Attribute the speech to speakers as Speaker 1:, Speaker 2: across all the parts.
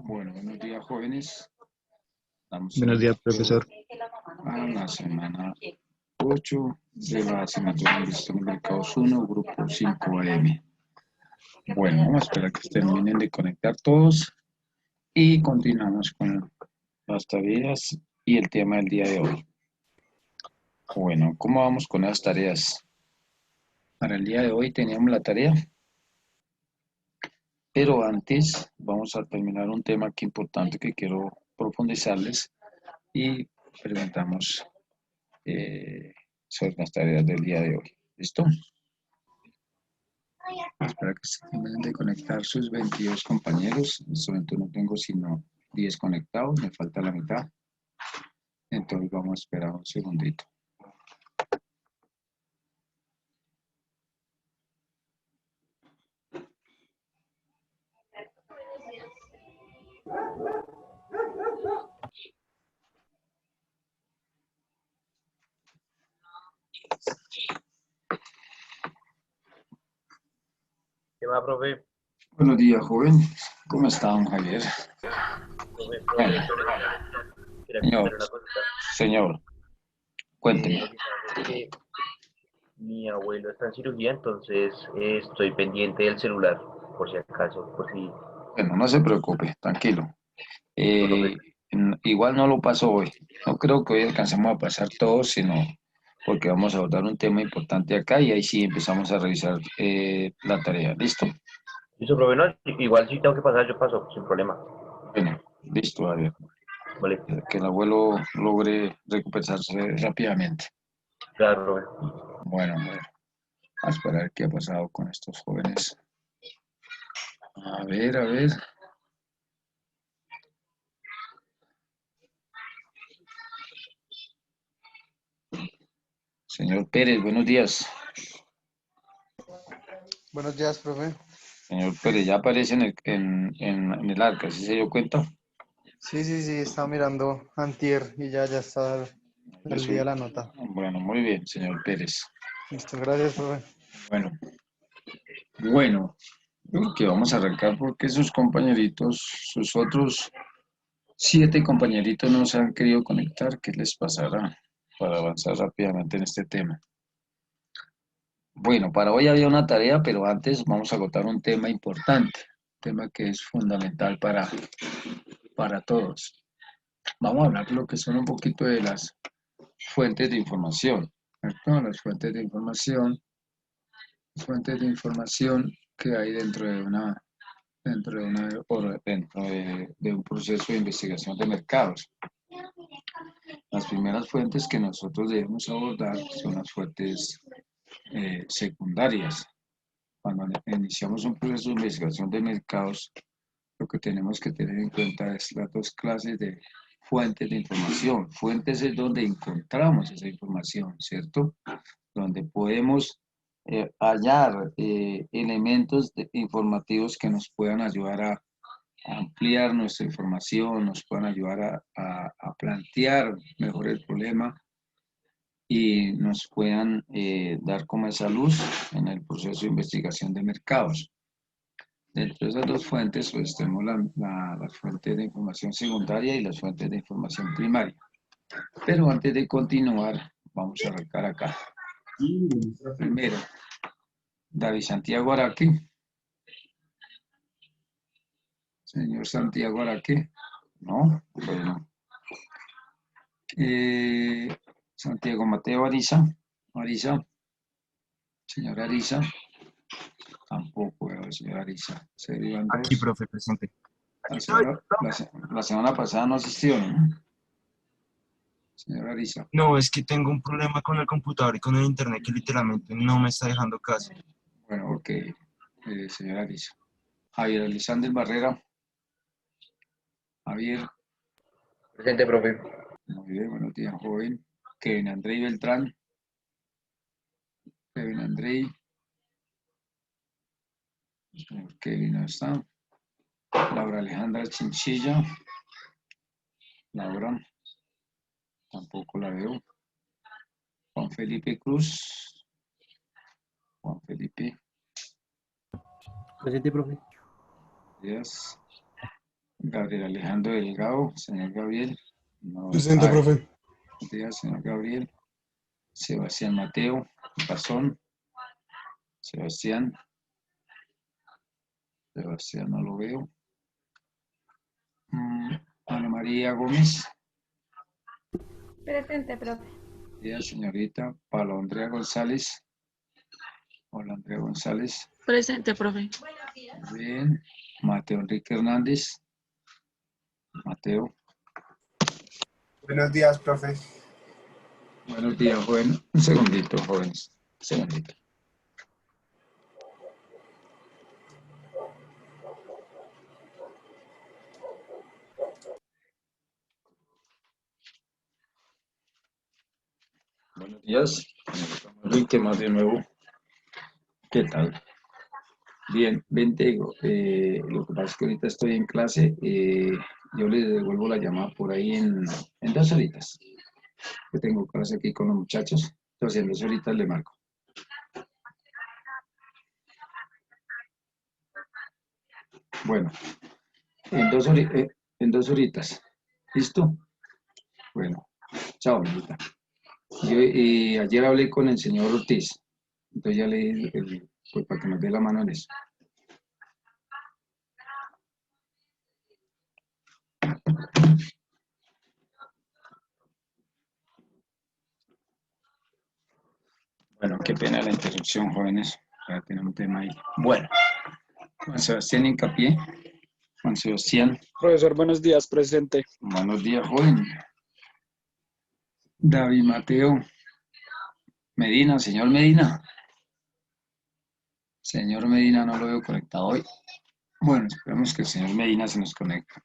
Speaker 1: Bueno, buenos días, jóvenes. Vamos
Speaker 2: Buenos días, profesor.
Speaker 1: a la semana 8 de la asignatura de Gestión de Mercados 1, grupo 5AM. Bueno, vamos a esperar que terminen de conectar todos y continuamos con las tareas y el tema del día de hoy. Bueno, ¿cómo vamos con las tareas? Para el día de hoy teníamos la tarea, pero antes vamos a terminar un tema aquí importante que quiero profundizarles y presentamos sobre las tareas del día de hoy. ¿Listo? Espero que se terminen de conectar sus 22 compañeros. En este momento no tengo sino 10 conectados, me falta la mitad. Entonces vamos a esperar un segundito.
Speaker 3: ¿Qué va, profe?
Speaker 1: Buenos días, joven. ¿Cómo está, don Javier? Bueno,
Speaker 3: Quería
Speaker 1: señor,
Speaker 3: comentar una cosita.
Speaker 1: señor, cuénteme.
Speaker 3: Lo que pasa es que mi abuelo está en cirugía, entonces estoy pendiente del celular, por si acaso, por si...
Speaker 1: Bueno, no se preocupe, tranquilo.
Speaker 3: Listo, profe.
Speaker 1: Igual no lo paso hoy. No creo que hoy alcancemos a pasar todos, sino porque vamos a abordar un tema importante acá y ahí sí empezamos a revisar la tarea. ¿Listo?
Speaker 3: Listo, profe, no, igual si tengo que pasar, yo paso, sin problema.
Speaker 1: Bueno, listo, a ver.
Speaker 3: Vale,
Speaker 1: Que el abuelo logre recuperarse rápidamente.
Speaker 3: claro, profe.
Speaker 1: Bueno, bueno, a esperar qué ha pasado con estos jóvenes. A ver, a ver. Señor Pérez, buenos días.
Speaker 4: Buenos días, profe.
Speaker 1: Señor Pérez, ya aparece en el arca, ¿sí se dio cuenta?
Speaker 4: Sí, estaba mirando antier y ya está el
Speaker 1: Eso,
Speaker 4: día la nota.
Speaker 1: bueno, muy bien, señor Pérez.
Speaker 4: Listo, gracias, profe.
Speaker 1: Bueno, yo creo que vamos a arrancar porque sus compañeritos, sus otros 7 compañeritos no se han querido conectar. ¿Qué les pasará para avanzar rápidamente en este tema? Bueno, para hoy había una tarea, pero antes vamos a agotar un tema importante, un tema que es fundamental para todos. Vamos a hablar de lo que son un poquito de las fuentes de información, ¿cierto? Las fuentes de información que hay dentro de un proceso de investigación de mercados. Las primeras fuentes que nosotros debemos abordar son las fuentes secundarias. Cuando iniciamos un proceso de investigación de mercados, lo que tenemos que tener en cuenta es las dos clases de fuentes de información. Fuentes es donde encontramos esa información, ¿cierto? Donde podemos hallar elementos informativos que nos puedan ayudar a ampliar nuestra información, nos puedan ayudar a plantear mejor el problema y nos puedan dar como esa luz en el proceso de investigación de mercados. Dentro de esas dos fuentes, pues tenemos las fuentes de información secundaria y las fuentes de información primaria. Pero antes de continuar, vamos a arrancar acá. Primero, David Santiago Araque. Señor Santiago Araque. No, bueno. Santiago Mateo Ariza. Ariza. Señor Ariza. Tampoco veo, señor Ariza. Sergio Andrés.
Speaker 2: Aquí, profe, presente.
Speaker 1: La semana pasada no asistió, ¿no? Señor Ariza.
Speaker 2: No, es que tengo un problema con el computador y con el internet que literalmente no me está dejando caso.
Speaker 1: Bueno, ok, señor Ariza. Javier Alexander Barrera. Javier.
Speaker 3: Presente, profe.
Speaker 1: Muy bien, buenos días, joven. Kevin Andrei Beltrán. Kevin Andrei. Señor Kevin no está. Laura Alejandra Chinchilla. Laura. Tampoco la veo. Juan Felipe Cruz. Juan Felipe.
Speaker 5: Presente, profe.
Speaker 1: Días. Gabriel Alejandro Delgado, señor Gabriel. No
Speaker 6: Presente,
Speaker 1: está.
Speaker 6: profe.
Speaker 1: Buenos días, señor Gabriel. Sebastián Mateo, Pazón. Sebastián. Sebastián no lo veo. Ana María Gómez.
Speaker 7: Presente, profe.
Speaker 1: Buenos días, señorita. Paula Andrea González. Hola, Andrea González.
Speaker 8: Presente, profe.
Speaker 1: Muy bien. Mateo Enrique Hernández. Mateo.
Speaker 6: Buenos días, profe.
Speaker 1: Buenos días, joven. Un segundito, jóvenes. Un segundito. Buenos días. Enrique, más de nuevo. ¿Qué tal? Bien, ven, te digo, lo que pasa es que ahorita estoy en clase, yo le devuelvo la llamada por ahí en 2 horitas. Yo tengo clase aquí con los muchachos, entonces en 2 horitas le marco. Bueno, en 2 horitas. ¿Listo? Bueno, chao, amiguita. Yo ayer hablé con el señor Ortiz, entonces ya le dije, pues para que nos dé la mano en eso. Bueno, qué pena la interrupción, jóvenes. Ya tenemos un tema ahí. Bueno, Juan Sebastián Hincapié. Juan Sebastián.
Speaker 9: Profesor, buenos días, presente.
Speaker 1: Buenos días, joven. David Mateo Medina, señor Medina. Señor Medina no lo veo conectado hoy. Bueno, esperemos que el señor Medina se nos conecte.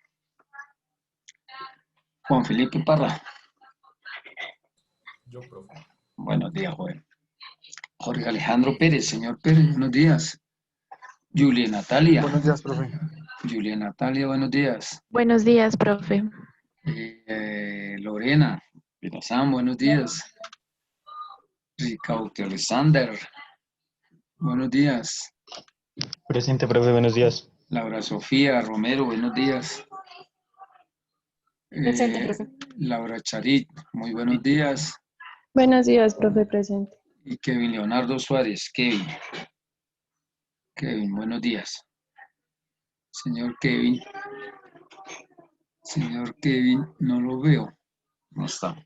Speaker 1: Juan Felipe Parra.
Speaker 6: Yo, profe.
Speaker 1: Buenos días, joven. Jorge Alejandro Pérez, señor Pérez, buenos días. Julia Natalia.
Speaker 4: Buenos días, profe.
Speaker 1: Julia Natalia, buenos días.
Speaker 8: Buenos días, profe.
Speaker 1: Lorena Pinazán, buenos días. Ricardo Alexander, buenos días.
Speaker 5: Presente, profe, buenos días.
Speaker 1: Laura Sofía Romero, buenos días.
Speaker 7: Presente, profe.
Speaker 1: Laura Charit, muy buenos días.
Speaker 7: Buenos días, profe, presente.
Speaker 1: Y Kevin Leonardo Suárez, Kevin. Kevin, buenos días. Señor Kevin. Señor Kevin, no lo veo. No está.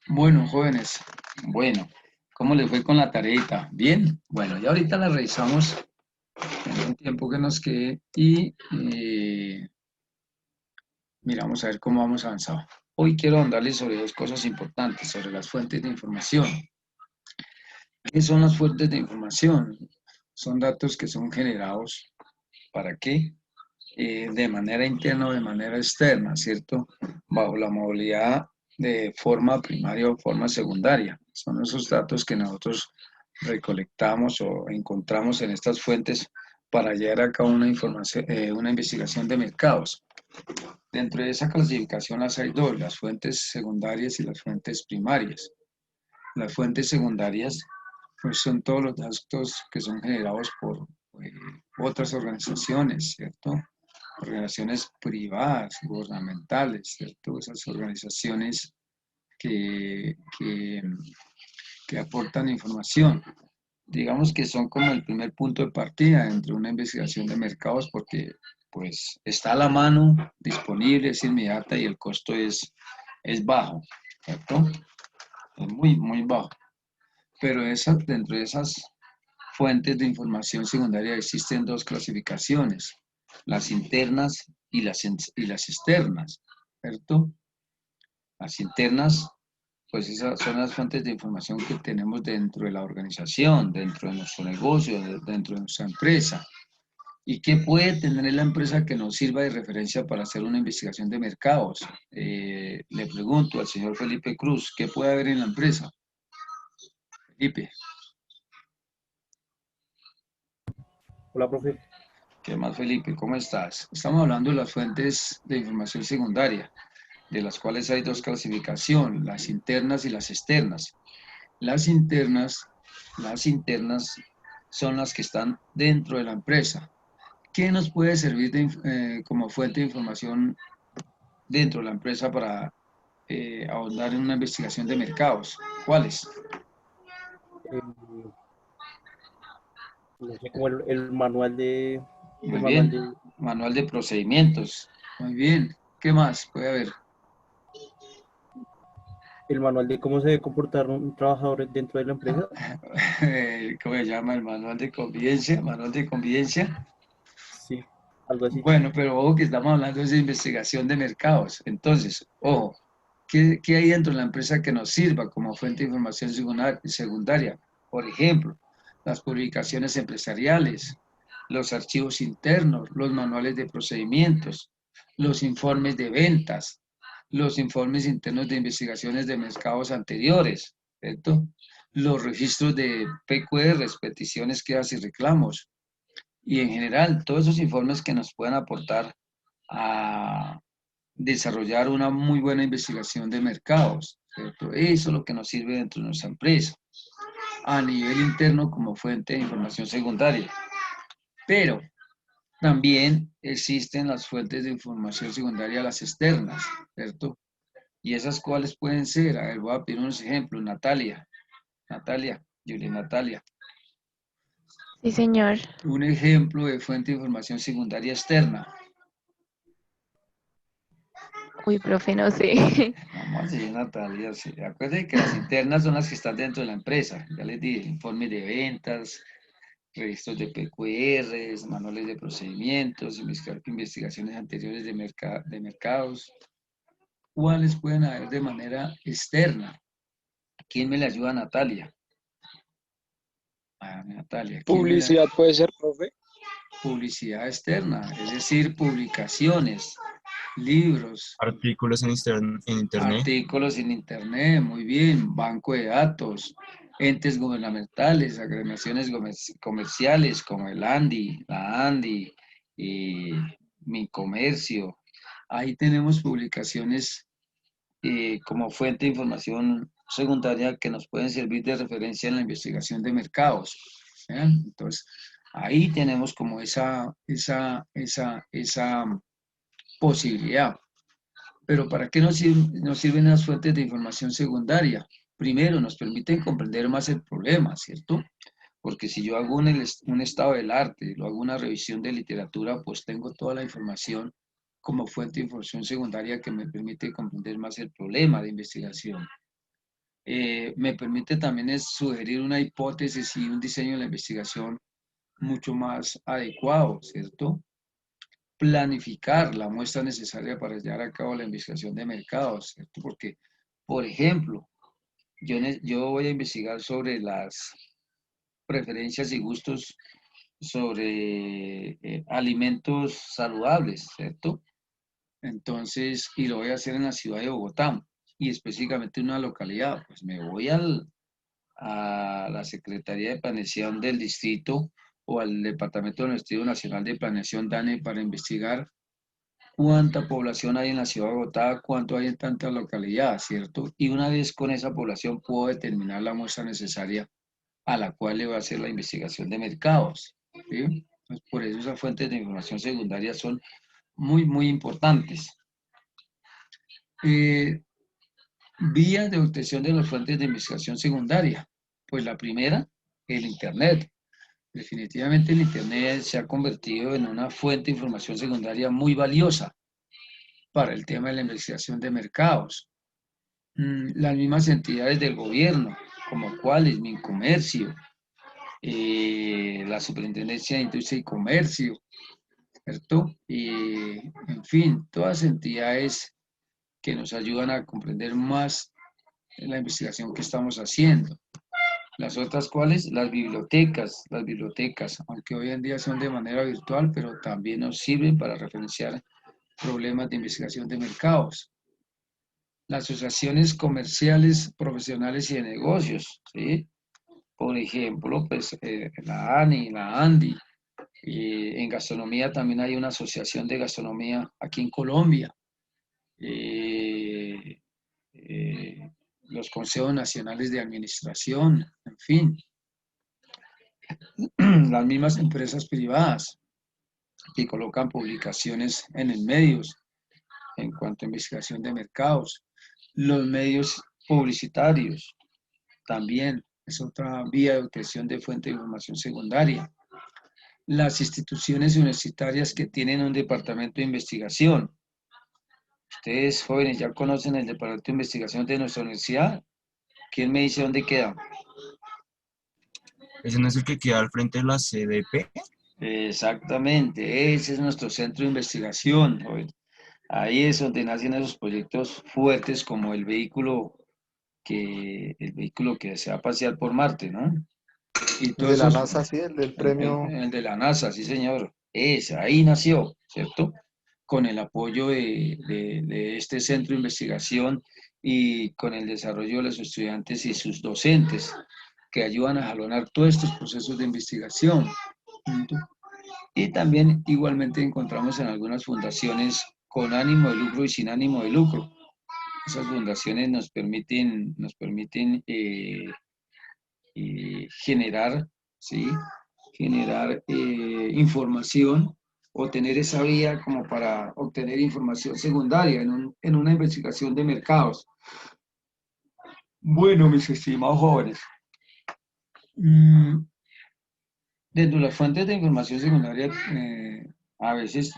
Speaker 1: Bueno, jóvenes. Bueno, ¿cómo les fue con la tareita? ¿Bien? Bueno, ya ahorita la revisamos en el tiempo que nos quede y miramos a ver cómo vamos avanzando. Hoy quiero hablarles sobre 2 cosas importantes, sobre las fuentes de información. ¿Qué son las fuentes de información? Son datos que son generados, ¿para qué? De manera interna o de manera externa, ¿cierto? Bajo la modalidad de forma primaria o forma secundaria. Son esos datos que nosotros recolectamos o encontramos en estas fuentes para llevar a cabo una investigación de mercados. Dentro de esa clasificación las hay dos, las fuentes secundarias y las fuentes primarias. Las fuentes secundarias pues, son todos los datos que son generados por otras organizaciones, ¿cierto? Organizaciones privadas, gubernamentales, ¿cierto? Esas organizaciones que aportan información. Digamos que son como el primer punto de partida entre una investigación de mercados porque pues está a la mano, disponible, es inmediata y el costo es bajo, ¿cierto? Es muy, muy bajo. Pero dentro de esas fuentes de información secundaria existen 2 clasificaciones, las internas y las externas, ¿cierto? Las internas, pues esas son las fuentes de información que tenemos dentro de la organización, dentro de nuestro negocio, dentro de nuestra empresa. ¿Y qué puede tener la empresa que nos sirva de referencia para hacer una investigación de mercados? Le pregunto al señor Felipe Cruz, ¿qué puede haber en la empresa? Felipe.
Speaker 5: Hola, profe.
Speaker 1: ¿Qué más, Felipe? ¿Cómo estás? Estamos hablando de las fuentes de información secundaria, de las cuales hay 2 clasificaciones, las internas y las externas. Las internas son las que están dentro de la empresa. ¿Qué nos puede servir como fuente de información dentro de la empresa para ahondar en una investigación de mercados? ¿Cuáles?
Speaker 5: Eh, no sé, como el manual de...
Speaker 1: Muy
Speaker 5: El manual
Speaker 1: bien.
Speaker 5: de...
Speaker 1: Manual de procedimientos. Muy bien. ¿Qué más puede haber?
Speaker 5: El manual de cómo se debe comportar un trabajador dentro de la empresa.
Speaker 1: ¿Cómo se llama? El manual de convivencia. Manual de convivencia.
Speaker 5: Sí, algo así.
Speaker 1: Bueno, pero ojo que estamos hablando de investigación de mercados. Entonces, ojo, ¿qué hay dentro de la empresa que nos sirva como fuente de información secundaria? Por ejemplo, las publicaciones empresariales, los archivos internos, los manuales de procedimientos, los informes de ventas, los informes internos de investigaciones de mercados anteriores, ¿cierto? Los registros de PQR, peticiones, quejas y reclamos, y en general todos esos informes que nos puedan aportar a desarrollar una muy buena investigación de mercados, ¿cierto? Eso es lo que nos sirve dentro de nuestra empresa, a nivel interno como fuente de información secundaria. Pero también existen las fuentes de información secundaria, las externas, ¿cierto? ¿Y esas cuáles pueden ser? A ver, voy a pedir unos ejemplos. Julia Natalia.
Speaker 8: Sí, señor.
Speaker 1: Un ejemplo de fuente de información secundaria externa.
Speaker 8: Uy, profe, no sé.
Speaker 1: Vamos a decir, Natalia, sí. Acuérdense que las internas son las que están dentro de la empresa. Ya les dije, informes de ventas, registros de PQRs, manuales de procedimientos, investigaciones anteriores de mercados. ¿Cuáles pueden haber de manera externa? ¿Quién me le ayuda a Natalia? Natalia, ¿quién me
Speaker 9: Publicidad puede ser, profe.
Speaker 1: Publicidad externa, es decir, publicaciones, libros,
Speaker 2: Artículos en internet.
Speaker 1: artículos en internet, muy bien, banco de datos, entes gubernamentales, agremiaciones comerciales como el ANDI, la ANDI, y Mi Comercio. Ahí tenemos publicaciones como fuente de información secundaria que nos pueden servir de referencia en la investigación de mercados. ¿Eh? Entonces, ahí tenemos como esa posibilidad. Pero ¿para qué nos sirven las fuentes de información secundaria? Primero, nos permiten comprender más el problema, ¿cierto? Porque si yo hago un estado del arte, lo hago una revisión de literatura, pues tengo toda la información como fuente de información secundaria que me permite comprender más el problema de investigación. Me permite también sugerir una hipótesis y un diseño de la investigación mucho más adecuado, ¿cierto? Planificar la muestra necesaria para llevar a cabo la investigación de mercados, ¿cierto? Porque, por ejemplo, yo voy a investigar sobre las preferencias y gustos sobre alimentos saludables, ¿cierto? Entonces, y lo voy a hacer en la ciudad de Bogotá y específicamente en una localidad, pues me voy a la Secretaría de Planeación del Distrito o al Departamento del Instituto Nacional de Planeación, DANE, para investigar cuánta población hay en la ciudad de Bogotá, cuánto hay en tanta localidad, ¿cierto? Y una vez con esa población puedo determinar la muestra necesaria a la cual le va a hacer la investigación de mercados, ¿sí? Pues por eso esas fuentes de información secundaria son muy, muy importantes. Vías de obtención de las fuentes de investigación secundaria. Pues la primera, el Internet. Definitivamente el Internet se ha convertido en una fuente de información secundaria muy valiosa para el tema de la investigación de mercados. Las mismas entidades del gobierno, como cuáles, Mincomercio, la Superintendencia de Industria y Comercio, ¿cierto? Y, en fin, todas entidades que nos ayudan a comprender más la investigación que estamos haciendo. Las otras, ¿cuáles? Las bibliotecas, aunque hoy en día son de manera virtual, pero también nos sirven para referenciar problemas de investigación de mercados. Las asociaciones comerciales, profesionales y de negocios, ¿sí? Por ejemplo, pues la ANI, la ANDI. En gastronomía también hay una asociación de gastronomía aquí en Colombia. Los consejos nacionales de administración, en fin. las mismas empresas privadas que colocan publicaciones en el medios en cuanto a investigación de mercados, los medios publicitarios también es otra vía de obtención de fuente de información secundaria. Las instituciones universitarias que tienen un departamento de investigación. Ustedes jóvenes ya conocen el departamento de investigación de nuestra universidad. ¿Quién me dice dónde queda?
Speaker 2: ¿Ese no es el que queda al frente de la CDP?
Speaker 1: Exactamente, ese es nuestro centro de investigación, joven. Ahí es donde nacen esos proyectos fuertes como el vehículo que se va a pasear por Marte, ¿no? Y
Speaker 4: El
Speaker 1: todos
Speaker 4: de la
Speaker 1: esos,
Speaker 4: NASA, sí, el del premio.
Speaker 1: el de la NASA, sí señor, ahí nació, ¿cierto? Con el apoyo de este centro de investigación y con el desarrollo de los estudiantes y sus docentes que ayudan a jalonar todos estos procesos de investigación. ¿Punto? Y también igualmente encontramos en algunas fundaciones con ánimo de lucro y sin ánimo de lucro. Esas fundaciones nos permiten generar, ¿sí? Generar información o tener esa vía como para obtener información secundaria en una investigación de mercados. Bueno, mis estimados jóvenes, dentro de las fuentes de información secundaria, a veces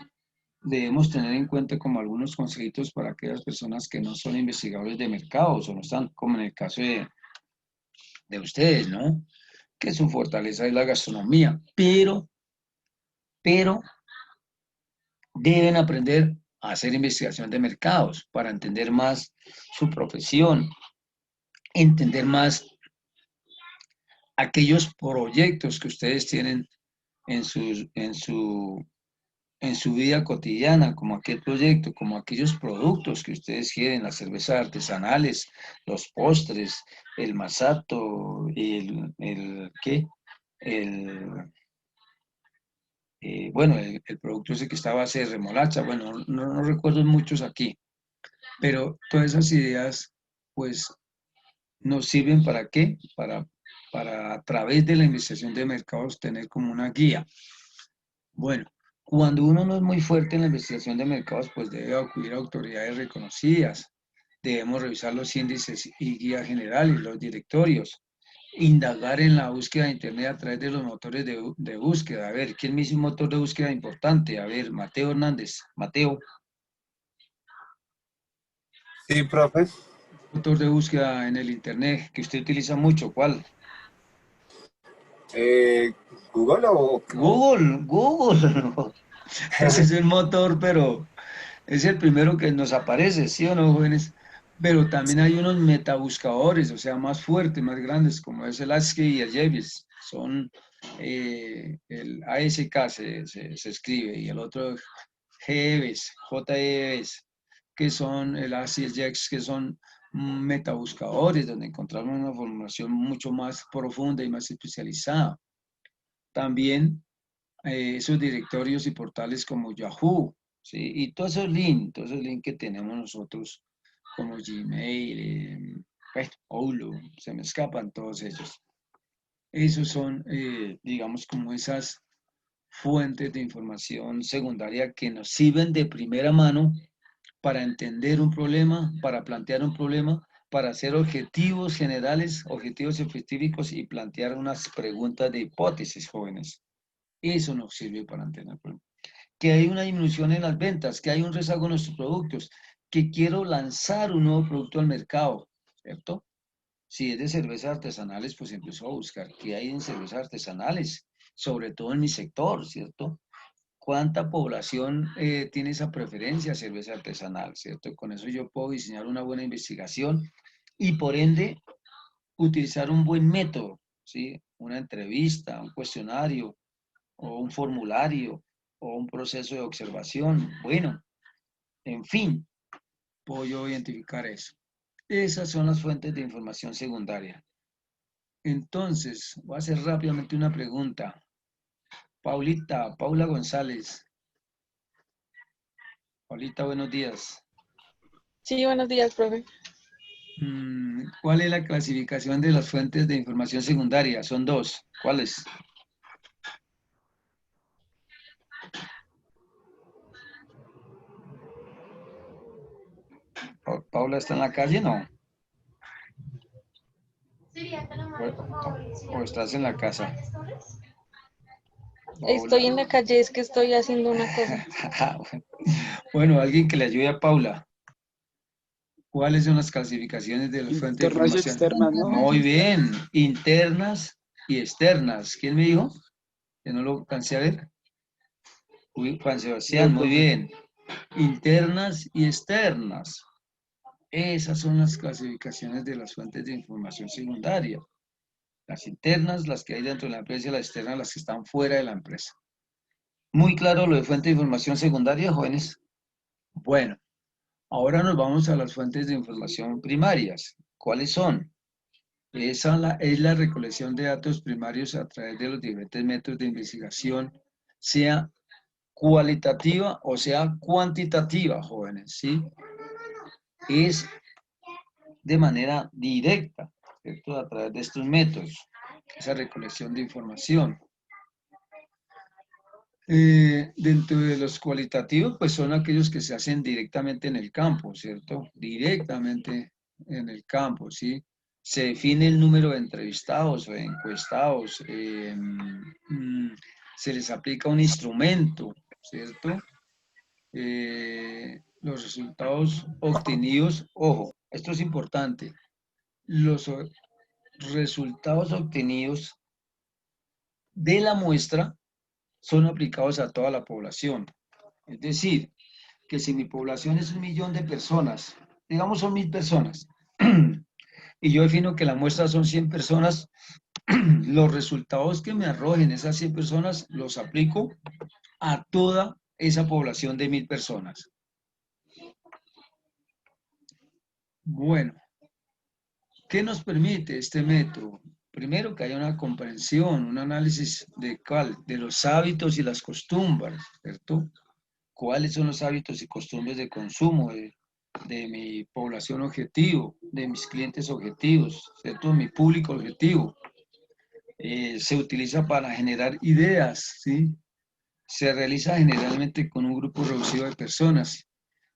Speaker 1: debemos tener en cuenta como algunos conceptos para aquellas personas que no son investigadores de mercados o no están como en el caso de ustedes, ¿no? Que su fortaleza es la gastronomía, pero deben aprender a hacer investigación de mercados para entender más su profesión, entender más aquellos proyectos que ustedes tienen en su vida cotidiana, como aquel proyecto, como aquellos productos que ustedes quieren, las cervezas artesanales, los postres, el masato, ¿qué? Bueno, el producto ese que está a base de remolacha, bueno, no recuerdo muchos aquí, pero todas esas ideas, pues, nos sirven ¿para qué? Para a través de la investigación de mercados tener como una guía. Bueno, cuando uno no es muy fuerte en la investigación de mercados, pues debe acudir a autoridades reconocidas. Debemos revisar los índices y guías generales, los directorios, indagar en la búsqueda de Internet a través de los motores de búsqueda. A ver, ¿quién me hizo un motor de búsqueda importante? A ver, Mateo Hernández. Mateo,
Speaker 6: Sí, profe.
Speaker 1: motor de búsqueda en el Internet que usted utiliza mucho, ¿cuál?
Speaker 6: ¿Google o...?
Speaker 1: Google. Ese es el motor, pero es el primero que nos aparece, ¿sí o no, jóvenes? Pero también hay unos metabuscadores, o sea, más fuertes, más grandes, como es el ASCII y el JEVIS. Son el ASK se escribe, y el otro JEVIS, JEVIS, que son el ASCII y el JEX, que son metabuscadores, donde encontramos una información mucho más profunda y más especializada. También esos directorios y portales como Yahoo, ¿sí? Y todos esos links que tenemos nosotros como Gmail, Outlook, se me escapan todos ellos. Esos son, digamos, como esas fuentes de información secundaria que nos sirven de primera mano para entender un problema, para plantear un problema, para hacer objetivos generales, objetivos específicos y plantear unas preguntas de hipótesis, jóvenes. Eso nos sirve para entender. Que hay una disminución en las ventas, que hay un rezago en nuestros productos, que quiero lanzar un nuevo producto al mercado, ¿cierto? Si es de cervezas artesanales, pues empiezo a buscar qué hay en cervezas artesanales, sobre todo en mi sector, ¿cierto? ¿Cuánta población tiene esa preferencia a cerveza artesanal, ¿cierto? Con eso yo puedo diseñar una buena investigación y por ende utilizar un buen método, ¿sí? Una entrevista, un cuestionario, o un formulario o un proceso de observación. Bueno, en fin, puedo yo identificar eso. Esas son las fuentes de información secundaria. Entonces, voy a hacer rápidamente una pregunta. Paula González. Paulita, buenos días.
Speaker 7: Sí, buenos días, profe.
Speaker 1: ¿Cuál es la clasificación de las fuentes de información secundaria? Son dos. ¿Cuáles? ¿Paula está en la calle? No. ¿O estás en la casa?
Speaker 7: Estoy en la calle, es que estoy haciendo una cosa.
Speaker 1: Bueno, alguien que le ayude a Paula. ¿Cuáles son las clasificaciones de las fuentes de
Speaker 9: Internas y
Speaker 1: información?
Speaker 9: externas, ¿no?
Speaker 1: Muy bien, internas y externas. ¿Quién me dijo? Que no lo alcancé a ver. Uy, Juan Sebastián, muy bien. Internas y externas. Esas son las clasificaciones de las fuentes de información secundaria. Las internas, las que hay dentro de la empresa, y las externas, las que están fuera de la empresa. Muy claro lo de fuente de información secundaria, jóvenes. Bueno, ahora nos vamos a las fuentes de información primarias. ¿Cuáles son? Esa es la recolección de datos primarios a través de los diferentes métodos de investigación, sea cualitativa o sea cuantitativa, jóvenes, ¿sí? Es de manera directa, ¿cierto? A través de estos métodos, esa recolección de información. Dentro de los cualitativos, pues son aquellos que se hacen directamente en el campo, ¿cierto? Directamente en el campo, ¿sí? Se define el número de entrevistados o de encuestados, se les aplica un instrumento, ¿cierto? Los resultados obtenidos, ojo, esto es importante, los resultados obtenidos de la muestra son aplicados a toda la población. Es decir, que si mi población es 1.000.000 de personas, digamos son 1.000 personas, y yo defino que la muestra son 100 personas, los resultados que me arrojen esas 100 personas los aplico a toda esa población de 1.000 personas. Bueno, ¿qué nos permite este método? Primero, que haya una comprensión, un análisis de los hábitos y las costumbres, ¿cierto? ¿Cuáles son los hábitos y costumbres de consumo de mi población objetivo, de mis clientes objetivos, ¿cierto? Mi público objetivo. Se utiliza para generar ideas, ¿sí? Se realiza generalmente con un grupo reducido de personas.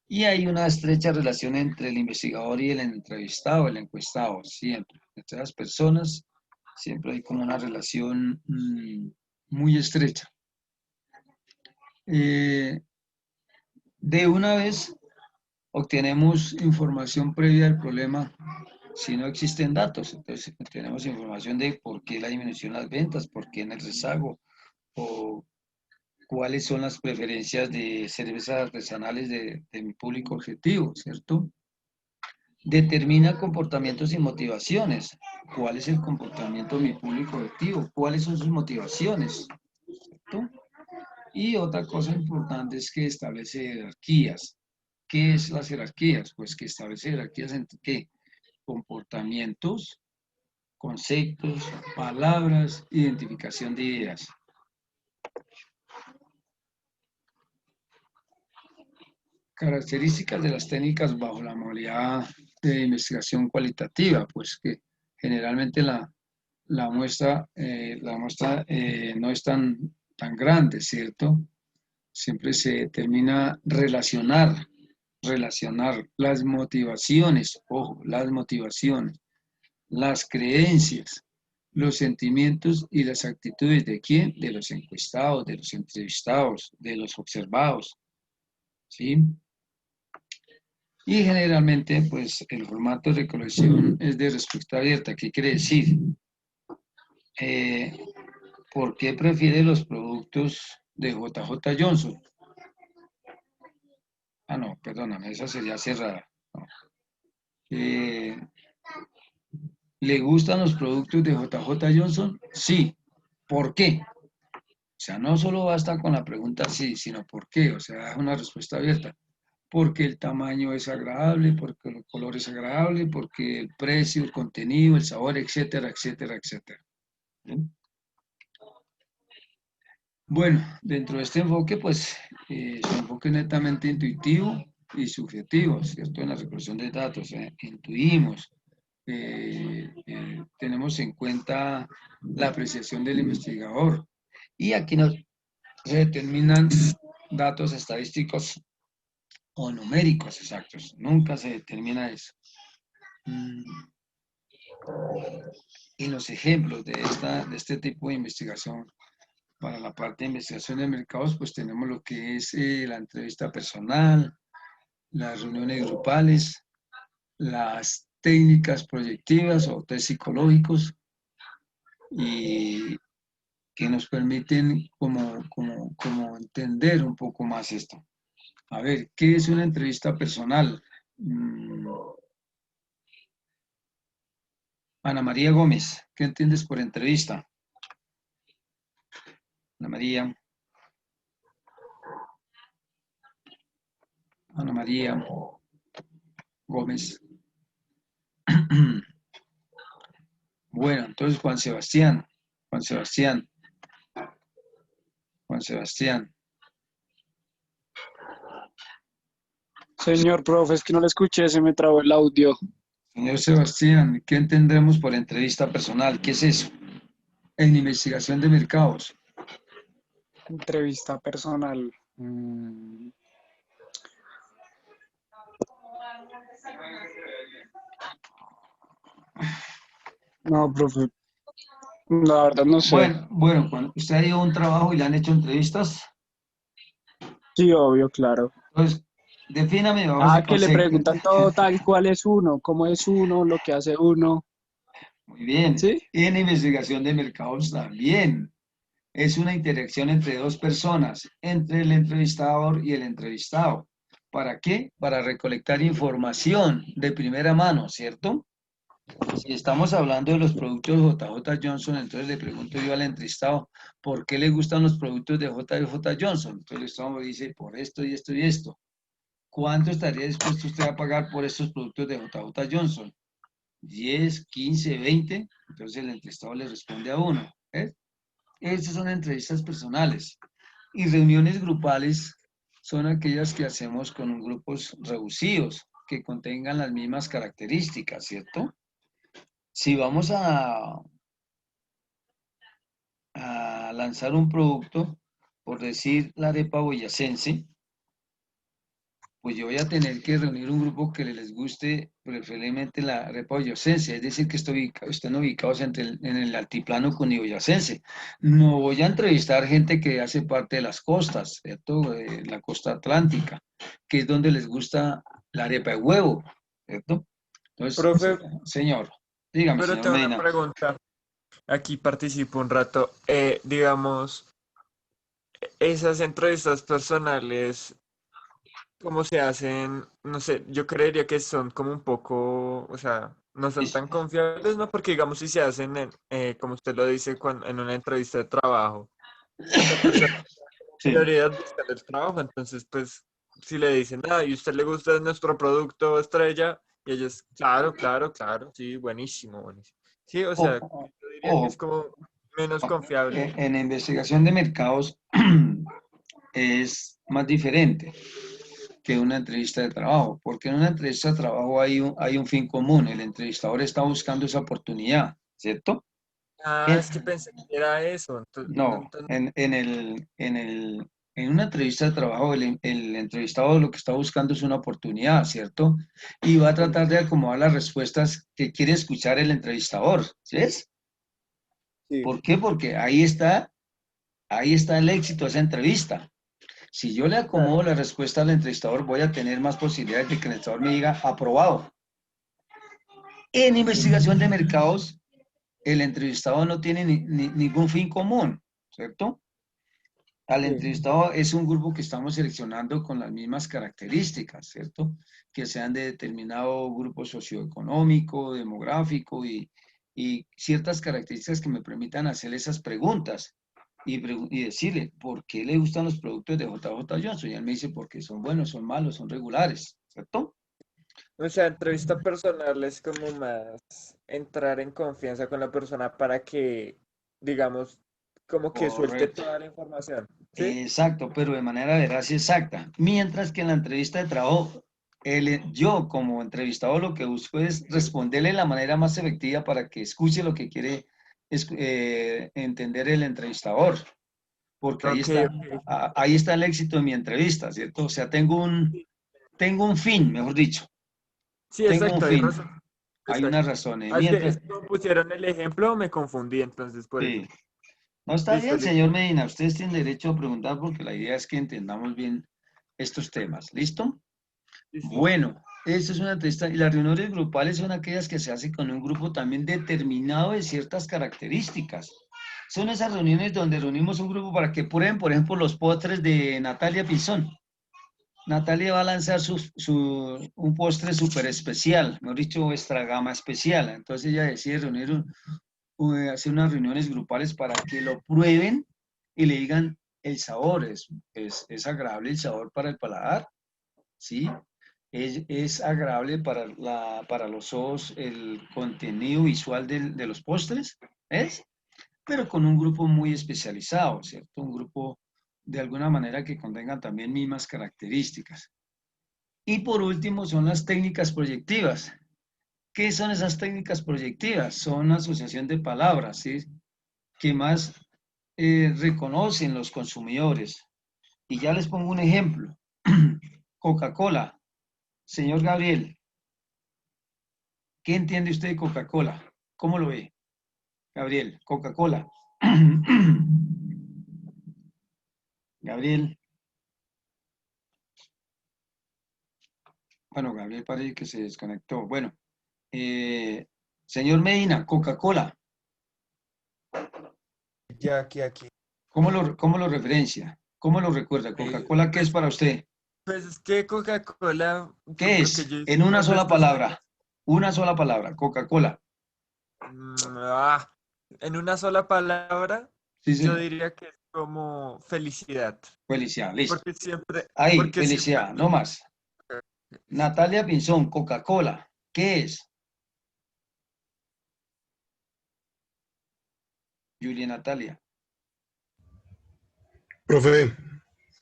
Speaker 1: Y hay una estrecha relación entre el investigador y el entrevistado, el encuestado, siempre. Entre las personas siempre hay como una relación muy estrecha. De una vez obtenemos información previa del problema si no existen datos. Entonces tenemos información de por qué la disminución de las ventas, por qué en el rezago, o cuáles son las preferencias de cervezas artesanales de mi público objetivo, ¿cierto? Determina comportamientos y motivaciones. ¿Cuál es el comportamiento de mi público objetivo? ¿Cuáles son sus motivaciones? ¿Cierto? Y otra cosa importante es que establece jerarquías. ¿Qué es las jerarquías? Pues que establece jerarquías entre qué? Comportamientos, conceptos, palabras, identificación de ideas. Características de las técnicas bajo la modalidad de investigación cualitativa, pues que generalmente la muestra no es tan grande, ¿cierto? Siempre se determina relacionar las motivaciones, ojo, las motivaciones, las creencias, los sentimientos y las actitudes de quién, de los encuestados, de los entrevistados, de los observados, ¿sí? Y generalmente, pues, el formato de recolección es de respuesta abierta. ¿Qué quiere decir? ¿Por qué prefiere los productos de JJ Johnson? Ah, no, perdóname, esa sería cerrada. No. ¿Le gustan los productos de JJ Johnson? Sí. ¿Por qué? O sea, no solo basta con la pregunta sí, sino ¿por qué? O sea, es una respuesta abierta. Porque el tamaño es agradable, porque el color es agradable, porque el precio, el contenido, el sabor, etcétera, etcétera, etcétera. ¿Bien? Bueno, dentro de este enfoque, pues, su enfoque es netamente intuitivo y subjetivo, ¿cierto? En la recolección de datos, intuimos, tenemos en cuenta la apreciación del investigador. Y aquí se determinan datos estadísticos o numéricos exactos. Nunca se determina eso. Mm, Y los ejemplos de este tipo de investigación, para la parte de investigación de mercados, pues tenemos lo que es la entrevista personal, las reuniones grupales, las técnicas proyectivas o test psicológicos, y que nos permiten como entender un poco más esto. A ver, ¿qué es una entrevista personal? Ana María Gómez, ¿qué entiendes por entrevista? Ana María. Ana María Gómez. Bueno, entonces Juan Sebastián. Juan Sebastián. Juan Sebastián.
Speaker 9: Señor profe, es que no le escuché, se me trabó el audio.
Speaker 1: Señor Sebastián, ¿qué entendemos por entrevista personal? ¿Qué es eso? En investigación de mercados.
Speaker 9: Entrevista personal. No, profe, la verdad no sé.
Speaker 1: Bueno, cuando usted ha ido a un trabajo y le han hecho entrevistas,
Speaker 9: Sí, obvio, claro.
Speaker 1: entonces, defíname bajo ese
Speaker 9: Que le
Speaker 1: concepto.
Speaker 9: preguntan todo tal cual es uno, cómo es uno, lo que hace uno.
Speaker 1: Muy bien.
Speaker 9: ¿Sí?
Speaker 1: Y en investigación de mercados también. Es una interacción entre dos personas, entre el entrevistador y el entrevistado. ¿Para qué? Para recolectar información de primera mano, ¿cierto? Si estamos hablando de los productos de JJ Johnson, entonces le pregunto yo al entrevistado, ¿por qué le gustan los productos de JJ Johnson? Entonces el entrevistado me dice, por esto y esto y esto. ¿Cuánto estaría dispuesto usted a pagar por estos productos de JJ Johnson? 10, 15, 20. Entonces el entrevistado le responde a uno. Estas son entrevistas personales. Y reuniones grupales son aquellas que hacemos con grupos reducidos, que contengan las mismas características, ¿cierto? Si vamos a lanzar un producto, por decir la arepa boyacense, pues yo voy a tener que reunir un grupo que les guste preferiblemente la arepa boyacense, es decir, que estén ubicados en el altiplano cundiboyacense. No voy a entrevistar gente que hace parte de las costas, ¿cierto? La costa atlántica, que es donde les gusta la arepa de huevo, ¿cierto? Entonces,
Speaker 10: Profe,
Speaker 1: señor, dígame,
Speaker 10: pero
Speaker 1: señor
Speaker 10: tengo una
Speaker 1: Medina.
Speaker 10: pregunta. Aquí participo un rato. Digamos, esas entrevistas personales, ¿cómo se hacen? No sé, yo creería que son como un poco, o sea, no son tan confiables, ¿no? Porque digamos, si se hacen, como usted lo dice, en una entrevista de trabajo, pues la persona
Speaker 1: Sí.
Speaker 10: prioridad busca el trabajo, entonces, pues, si le dicen, ¿y usted le gusta nuestro producto estrella? Y ellos, claro, claro, claro, sí, buenísimo, buenísimo. Sí, o sea, yo diría que es como menos confiable.
Speaker 1: En investigación de mercados es más diferente que una entrevista de trabajo, porque en una entrevista de trabajo hay un fin común, el entrevistador está buscando esa oportunidad, ¿cierto?
Speaker 10: Es que pensé que era eso.
Speaker 1: No, en una entrevista de trabajo el entrevistado lo que está buscando es una oportunidad, ¿cierto? Y va a tratar de acomodar las respuestas que quiere escuchar el entrevistador, ¿sí es?
Speaker 10: Sí.
Speaker 1: ¿Por qué? Porque ahí está el éxito de esa entrevista. Si yo le acomodo la respuesta al entrevistador, voy a tener más posibilidades de que el entrevistador me diga aprobado. En investigación de mercados, el entrevistado no tiene ningún fin común, ¿cierto? Al entrevistado es un grupo que estamos seleccionando con las mismas características, ¿cierto? Que sean de determinado grupo socioeconómico, demográfico y ciertas características que me permitan hacer esas preguntas y decirle, ¿por qué le gustan los productos de JJ Johnson? Y él me dice, porque son buenos, son malos, son regulares, ¿cierto?
Speaker 10: O sea, entrevista personal es como más entrar en confianza con la persona para que, digamos, como que suelte
Speaker 1: Correcto.
Speaker 10: toda la información. ¿Sí?
Speaker 1: Exacto, pero de manera veraz y exacta. Mientras que en la entrevista de trabajo, yo como entrevistador lo que busco es responderle de la manera más efectiva para que escuche lo que quiere entender el entrevistador, porque
Speaker 10: Ok, ok.
Speaker 1: ahí está el éxito de mi entrevista, ¿cierto? O sea, tengo tengo un fin, mejor dicho.
Speaker 10: Sí,
Speaker 1: Tengo un
Speaker 10: exacto, hay
Speaker 1: fin.
Speaker 10: razón.
Speaker 1: Hay
Speaker 10: Exacto.
Speaker 1: unas razones.
Speaker 10: Ah, es que
Speaker 1: Mientras,
Speaker 10: como pusieron el ejemplo, me confundí, entonces por eso.
Speaker 1: sí. No está
Speaker 10: Listo,
Speaker 1: bien,
Speaker 10: listo.
Speaker 1: señor Medina. Ustedes tienen derecho a preguntar porque la idea es que entendamos bien estos temas. ¿Listo?
Speaker 10: Listo.
Speaker 1: Bueno, esto es una entrevista y las reuniones grupales son aquellas que se hacen con un grupo también determinado de ciertas características. Son esas reuniones donde reunimos un grupo para que prueben, por ejemplo, los postres de Natalia Pinzón. Natalia va a lanzar un postre súper especial, mejor dicho, extra gama especial. Entonces ella decide hacer unas reuniones grupales para que lo prueben y le digan el sabor. Es agradable el sabor para el paladar, ¿sí? Es agradable para los ojos el contenido visual de los postres, ¿es? Pero con un grupo muy especializado, ¿cierto? Un grupo de alguna manera que contenga también mismas características. Y por último son las técnicas proyectivas. ¿Qué son esas técnicas proyectivas? Son asociación de palabras, ¿sí? Que más reconocen los consumidores. Y ya les pongo un ejemplo. Coca-Cola. Señor Gabriel, ¿qué entiende usted de Coca-Cola? ¿Cómo lo ve? Gabriel, Coca-Cola. Gabriel. Bueno, Gabriel parece que se desconectó. Bueno, señor Medina, Coca-Cola,
Speaker 2: Ya, aquí.
Speaker 1: ¿cómo lo referencia? ¿Cómo lo recuerda? ¿Coca-Cola qué es para usted?
Speaker 10: Pues es que Coca-Cola,
Speaker 1: ¿Qué
Speaker 10: lo que
Speaker 1: es?
Speaker 10: yo he
Speaker 1: En
Speaker 10: visto
Speaker 1: una
Speaker 10: en
Speaker 1: sola
Speaker 10: restos
Speaker 1: palabra.
Speaker 10: años,
Speaker 1: Una sola palabra, Coca-Cola.
Speaker 10: en una sola palabra,
Speaker 1: Sí,
Speaker 10: yo
Speaker 1: señor.
Speaker 10: diría que es como felicidad.
Speaker 1: Felicidad, listo.
Speaker 10: Porque siempre,
Speaker 1: Ahí,
Speaker 10: porque siempre,
Speaker 1: felicidad, no más. Natalia Pinzón, Coca-Cola, ¿qué es? Julia Natalia.
Speaker 11: Profe,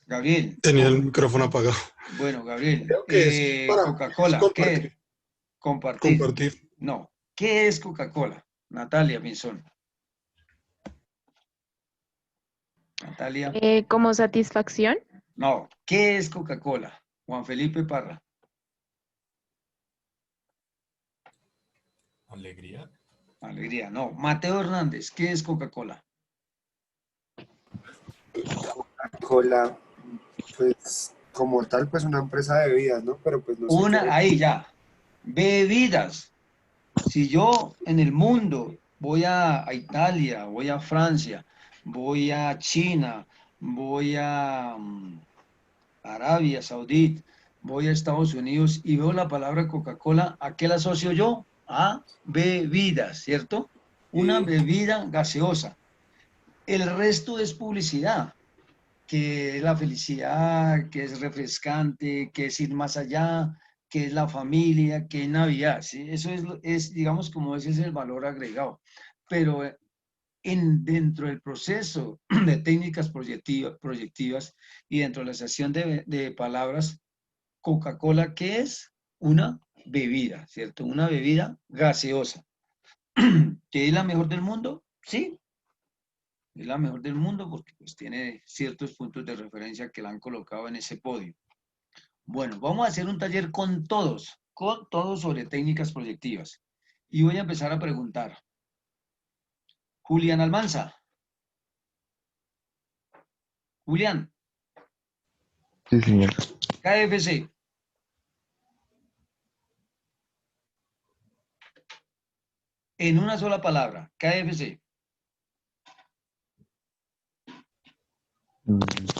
Speaker 1: Gabriel,
Speaker 11: tenía el micrófono apagado.
Speaker 1: bueno, Gabriel,
Speaker 11: Creo que es
Speaker 1: Coca-Cola, ¿qué?
Speaker 11: compartir.
Speaker 1: Compartir.
Speaker 11: Compartir.
Speaker 1: No. ¿Qué es Coca-Cola? Natalia Pinzón. Natalia.
Speaker 8: Como satisfacción.
Speaker 1: No. ¿Qué es Coca-Cola? Juan Felipe Parra.
Speaker 12: Alegría.
Speaker 1: Alegría. No. Mateo Hernández. ¿Qué es Coca-Cola?
Speaker 6: Coca-Cola, pues como tal, pues una empresa de bebidas, ¿no? Pero pues no sé qué.
Speaker 1: Ahí ya. Bebidas. Si yo en el mundo voy a Italia, voy a Francia, voy a China, voy a Arabia Saudita, voy a Estados Unidos y veo la palabra Coca-Cola, ¿a qué la asocio yo? A bebidas, ¿cierto? Una
Speaker 6: Sí.
Speaker 1: bebida gaseosa. El resto es publicidad, que es la felicidad, que es refrescante, que es ir más allá, que es la familia, que es Navidad, ¿sí? Eso digamos, como ese es el valor agregado. Pero dentro del proceso de técnicas proyectivas y dentro de la asociación de palabras, Coca-Cola, ¿qué es? Una bebida, ¿cierto? Una bebida gaseosa. ¿Que es la mejor del mundo? Sí, es la mejor del mundo porque pues tiene ciertos puntos de referencia que la han colocado en ese podio. Bueno, vamos a hacer un taller con todos sobre técnicas proyectivas. Y voy a empezar a preguntar. Julián Almanza. Julián.
Speaker 13: Sí, señor.
Speaker 1: KFC. En una sola palabra, KFC.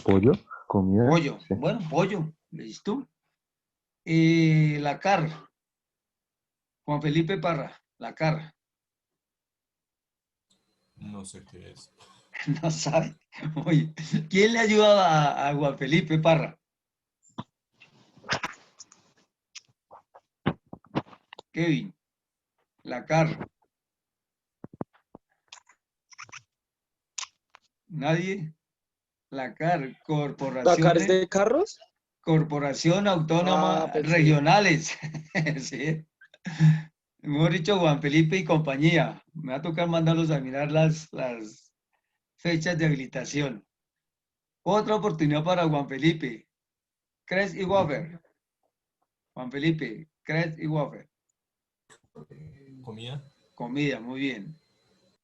Speaker 13: Pollo, comida.
Speaker 1: Pollo.
Speaker 13: Sí.
Speaker 1: Bueno, pollo. ¿Listo? La CAR. Juan Felipe Parra. La CAR.
Speaker 12: No sé qué es.
Speaker 1: No sabe. Oye, ¿quién le ayuda a Juan Felipe Parra? Kevin. La CAR. ¿Nadie? La CAR.
Speaker 9: ¿Dakar de carros?
Speaker 1: Corporación Autónoma
Speaker 9: Ah, pensé.
Speaker 1: Regionales. Sí. Mejor dicho, Juan Felipe y compañía. Me va a tocar mandarlos a mirar las fechas de habilitación. Otra oportunidad para Juan Felipe. Cres y Wafer. Juan Felipe, crepe y waffle.
Speaker 12: Comida.
Speaker 1: Comida, muy bien.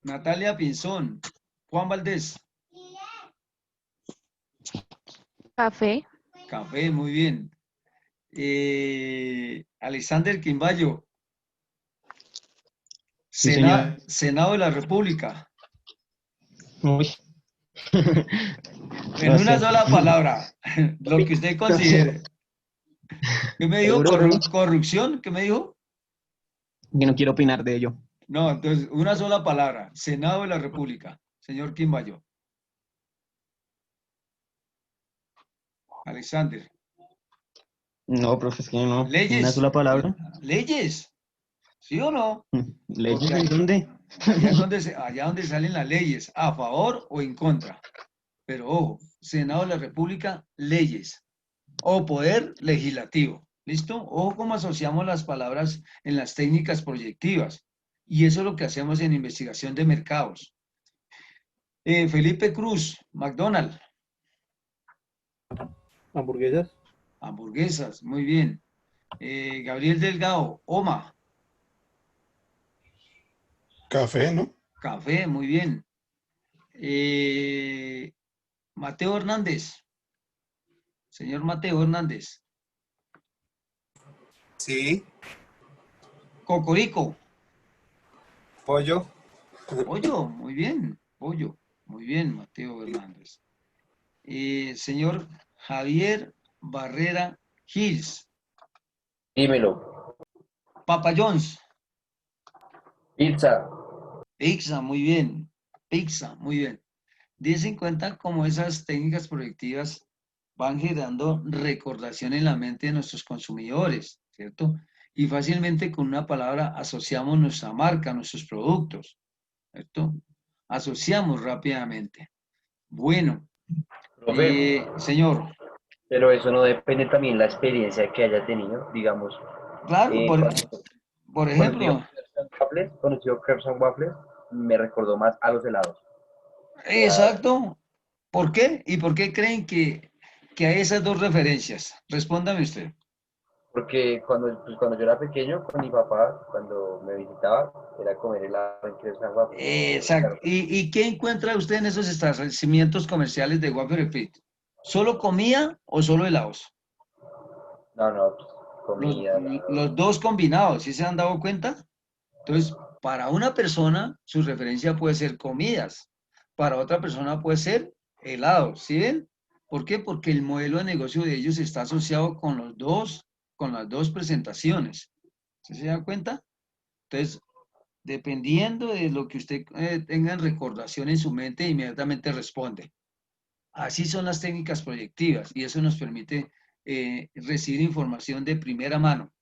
Speaker 1: Natalia Pinzón. Juan Valdés.
Speaker 8: Café.
Speaker 1: Café, muy bien. Alexander Quimbayo.
Speaker 5: Sí, señor.
Speaker 1: Senado de la República.
Speaker 5: Uy.
Speaker 1: En
Speaker 5: No
Speaker 1: una
Speaker 5: sé.
Speaker 1: sola palabra, lo que usted considere. ¿Qué me dijo?
Speaker 5: ¿Seguro?
Speaker 1: ¿Corrupción? ¿Qué me dijo?
Speaker 5: Que no quiero opinar de ello.
Speaker 1: No, entonces, una sola palabra. Senado de la República. Señor Quimbayo. Alexander.
Speaker 5: No, profe, es que no. Una
Speaker 1: Leyes.
Speaker 5: sola palabra.
Speaker 1: Leyes. ¿Sí o no?
Speaker 5: ¿Leyes
Speaker 1: Porque
Speaker 5: en dónde?
Speaker 1: allá donde salen las leyes, a favor o en contra. Pero ojo, Senado de la República, leyes. O poder legislativo. ¿Listo? Ojo cómo asociamos las palabras en las técnicas proyectivas. Y eso es lo que hacemos en investigación de mercados. Felipe Cruz, McDonald's.
Speaker 5: Hamburguesas.
Speaker 1: Hamburguesas, muy bien. Gabriel Delgado, OMA.
Speaker 11: Café, ¿no?
Speaker 1: Café, muy bien. Mateo Hernández. Señor Mateo Hernández.
Speaker 6: Sí.
Speaker 1: Cocorico.
Speaker 6: Pollo.
Speaker 1: Pollo, muy bien. Pollo, muy bien, Mateo Hernández. Señor Javier Barrera Gils.
Speaker 3: Dímelo.
Speaker 1: Papa John's.
Speaker 3: Pizza.
Speaker 1: Pizza, muy bien. Pizza, muy bien. Dense en cuenta cómo esas técnicas proyectivas van generando recordación en la mente de nuestros consumidores, ¿cierto? Y fácilmente con una palabra asociamos nuestra marca, nuestros productos, ¿cierto? Asociamos rápidamente. Bueno,
Speaker 3: Profe,
Speaker 1: señor.
Speaker 3: pero eso no depende también de la experiencia que haya tenido, digamos.
Speaker 1: Claro, por ejemplo.
Speaker 3: Conoció Crepes and Waffles, me recordó más a los helados.
Speaker 1: Exacto. ¿Por qué? ¿Y por qué creen que hay esas dos referencias? Respóndame usted.
Speaker 3: Porque cuando yo era pequeño, con mi papá, cuando me visitaba, era comer helado en Crepes and Waffles.
Speaker 1: Exacto. ¿Y qué encuentra usted en esos establecimientos comerciales de Waffle Fit? ¿Solo comida o solo helados?
Speaker 3: No, pues, comida.
Speaker 1: Los dos combinados, ¿sí se han dado cuenta? Entonces, para una persona, su referencia puede ser comidas. Para otra persona puede ser helados, ¿sí ven? ¿Por qué? Porque el modelo de negocio de ellos está asociado con las dos presentaciones. ¿Sí se dan cuenta? Entonces, dependiendo de lo que usted tenga en recordación en su mente, inmediatamente responde. Así son las técnicas proyectivas y eso nos permite recibir información de primera mano.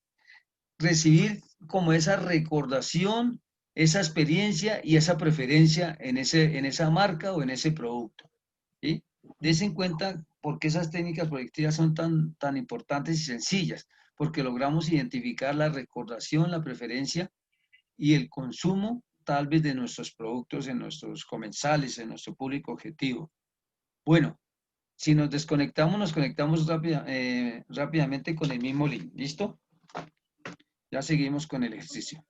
Speaker 1: Recibir como esa recordación, esa experiencia y esa preferencia en esa marca o en ese producto. ¿Sí? Dese en cuenta por qué esas técnicas proyectivas son tan importantes y sencillas, porque logramos identificar la recordación, la preferencia y el consumo tal vez de nuestros productos en nuestros comensales, en nuestro público objetivo. Bueno, si nos desconectamos, nos conectamos rápidamente con el mismo link. ¿Listo? Ya seguimos con el ejercicio.